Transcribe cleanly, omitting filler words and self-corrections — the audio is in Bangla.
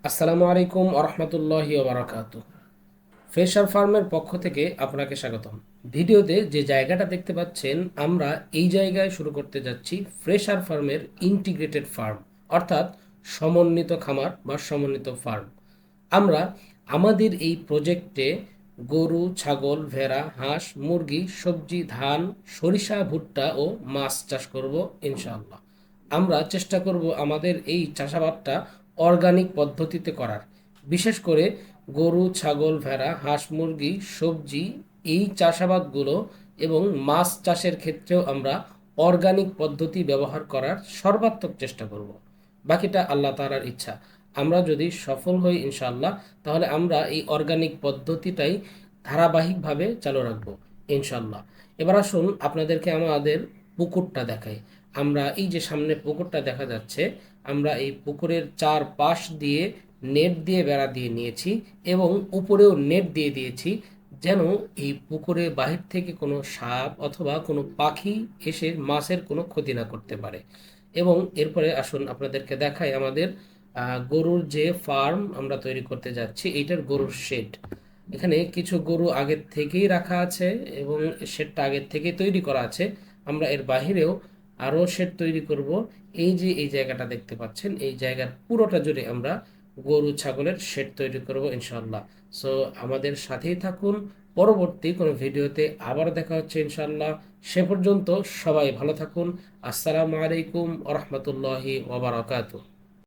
আসসালামু আলাইকুম আরহামতুল্লাহি ওবারাকাতু। ফ্রেশার ফার্মের পক্ষ থেকে আপনাকে স্বাগতম। ভিডিওতে যে জায়গাটা দেখতে পাচ্ছেন, আমরা এই জায়গায় শুরু করতে যাচ্ছি ফ্রেশার ফার্মের ইন্টিগ্রেটেড ফার্ম, অর্থাৎ সমন্বিত খামার বা সমন্বিত ফার্ম। আমরা আমাদের এই প্রজেক্টে গরু, ছাগল, ভেড়া, হাঁস, মুরগি, সবজি, ধান, সরিষা, ভুট্টা ও মাছ চাষ করব ইনশাআল্লাহ। আমরা চেষ্টা করব আমাদের এই চাষাবাদটা অর্গানিক পদ্ধতিতে করার। বিশেষ করে গরু, ছাগল, ভেড়া, হাঁস, মুরগি, সবজি এই চাষাবাদগুলো এবং মাছ চাষের ক্ষেত্রেও আমরা অর্গানিক পদ্ধতি ব্যবহার করার সর্বাত্মক চেষ্টা করব। বাকিটা আল্লাহ তাআলার ইচ্ছা। আমরা যদি সফল হই ইনশাআল্লাহ, তাহলে আমরা এই অর্গানিক পদ্ধতিটাই ধারাবাহিকভাবে চালু রাখবো ইনশাআল্লাহ। এবার আসুন আপনাদেরকে আমাদের পুকুরটা দেখাই। আমরা এই যে সামনে পুকুরটা দেখা যাচ্ছে, আমরা এই পুকুরের চার পাশ দিয়ে নেট দিয়ে বেড়া দিয়ে নিয়েছি এবং উপরেও নেট দিয়ে দিয়েছি, যেন এই পুকুরে বাহির থেকে কোনো সাপ অথবা কোনো পাখি এসে মাছের কোনো ক্ষতি না করতে পারে। এবং এরপরে আসুন আপনাদেরকে দেখাই আমাদের গরুর যে ফার্ম আমরা তৈরি করতে যাচ্ছি, এইটার গরুর শেড। এখানে কিছু গরু আগের থেকেই রাখা আছে এবং শেডটা আগের থেকেই তৈরি করা আছে। আমরা এর বাহিরেও আরও শেড তৈরি করব। এই যে এই জায়গাটা দেখতে পাচ্ছেন, এই জায়গার পুরোটা জুড়ে আমরা গরু ছাগলের শেড তৈরি করব ইনশাল্লাহ। সো আমাদের সাথেই থাকুন। পরবর্তী কোনো ভিডিওতে আবার দেখা হচ্ছে ইনশাল্লাহ। সে পর্যন্ত সবাই ভালো থাকুন। আসসালামু আলাইকুম আ রহমতুল্লাহি ওবরাকাতুহ।